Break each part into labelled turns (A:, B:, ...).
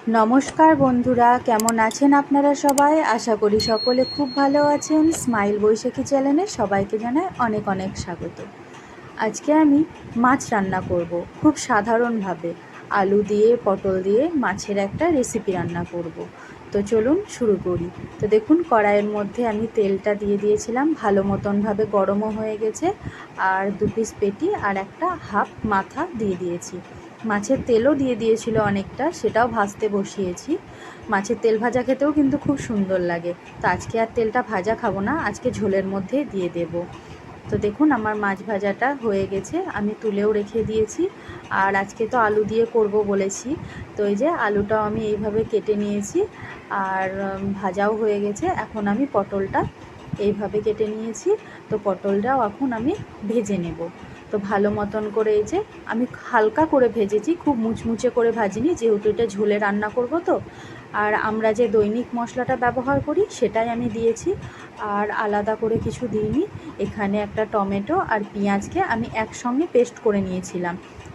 A: নমস্কার বন্ধুরা, কেমন আছেন আপনারা সবাই? আশা করি সকলে খুব ভালো আছেন। স্মাইল বৈশাখী চ্যানেলে সবাইকে জানাই অনেক অনেক স্বাগত। আজকে আমি মাছ রান্না করব খুব সাধারণভাবে। আলু দিয়ে পটল দিয়ে মাছের একটা রেসিপি রান্না করব। তো চলুন শুরু করি। তো দেখুন, কড়াইয়ের মধ্যে আমি তেলটা দিয়ে দিয়েছিলাম, ভালো মতনভাবে গরমও হয়ে গেছে। আর 2 পিস পেটি আর একটা হাফ মাথা দিয়ে দিয়েছি। মাছের তেলও দিয়ে দিয়েছিল অনেকটা, সেটাও ভাজতে বসিয়েছি। মাছের তেল ভাজা খেতেও কিন্তু খুব সুন্দর লাগে। তো আজকে আর তেলটা ভাজা খাবো না, আজকে ঝোলের মধ্যে দিয়ে দেব। তো দেখুন, আমার মাছ ভাজাটা হয়ে গেছে, আমি তুলেও রেখে দিয়েছি। আর আজকে তো আলু দিয়ে করব বলেছি, তো এই যে আলুটাও আমি এইভাবে কেটে নিয়েছি। আর ভাজাও হয়ে গেছে। এখন আমি পটলটা এইভাবে কেটে নিয়েছি। তো পটলটাও এখন আমি ভেজে নেব। তো ভালো মতন করে এই যে আমি হালকা করে ভেজেছি, খুব মুচমুচে করে ভাজিনি, যেহেতু এটা ঝোলে রান্না করব। তো আর আমরা যে দৈনিক মশলাটা ব্যবহার করি সেটাই আমি দিয়েছি, আর আলাদা করে কিছু দিইনি। এখানে একটা টমেটো আর পেঁয়াজকে আমি একসঙ্গে পেস্ট করে নিয়েছিলাম,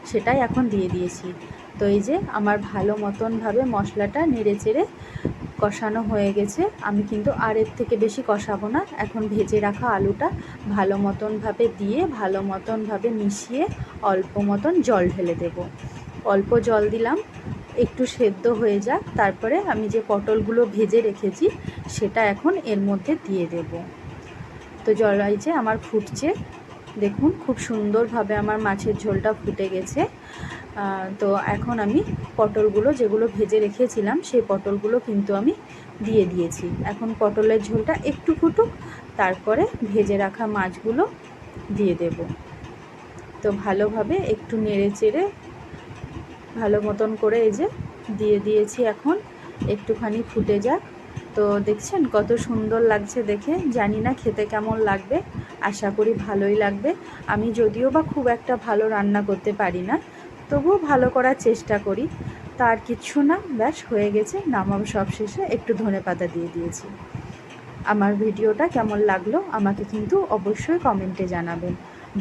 A: সেটাই এখন দিয়ে দিয়েছি। তো এই যে আমার ভালো মতনভাবে মশলাটা নেড়ে চেড়ে কষানো হয়ে গেছে। আমি কিন্তু আর এর থেকে বেশি কষাবো না। এখন ভেজে রাখা আলুটা ভালো মতনভাবে দিয়ে ভালো মতনভাবে মিশিয়ে অল্প মতন জল ঢেলে দেব। অল্প জল দিলাম, একটু সেদ্ধ হয়ে যাক, তারপরে আমি যে পটলগুলো ভেজে রেখেছি সেটা এখন এর মধ্যে দিয়ে দেব। তো জল এই যে আমার ফুটছে, দেখুন খুব সুন্দরভাবে আমার মাছের ঝোলটা ফুটে গেছে। তো এখন আমি পটলগুলো যেগুলো ভেজে রেখেছিলাম সেই পটলগুলো কিন্তু আমি দিয়ে দিয়েছি। এখন পটলের ঝোলটা একটু ফুটুক, তারপরে ভেজে রাখা মাছগুলো দিয়ে দেব। তো ভালোভাবে একটু নেড়ে চেড়ে ভালো মতন করে এই যে দিয়ে দিয়েছি। এখন একটুখানি ফুটে যাক। তো দেখছেন কত সুন্দর লাগছে দেখে। জানি না খেতে কেমন লাগবে, আশা করি ভালোই লাগবে। আমি যদিও বা খুব একটা ভালো রান্না করতে পারি না, তবুও ভালো করার চেষ্টা করি। তার কিচ্ছু না, ব্যাস হয়ে গেছে। নামাবো সব শেষে একটু ধনেপাতা দিয়ে দিয়েছি। আমার ভিডিওটা কেমন লাগলো আমাকে কিন্তু অবশ্যই কমেন্টে জানাবেন।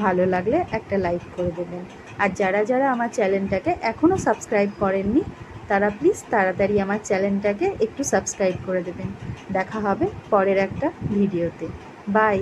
A: ভালো লাগলে একটা লাইক করে দেবেন। আর যারা যারা আমার চ্যানেলটাকে এখনও সাবস্ক্রাইব করেননি, তারা প্লিজ তাড়াতাড়ি আমার চ্যানেলটাকে একটু সাবস্ক্রাইব করে দেবেন। দেখা হবে পরের একটা ভিডিওতে। বাই।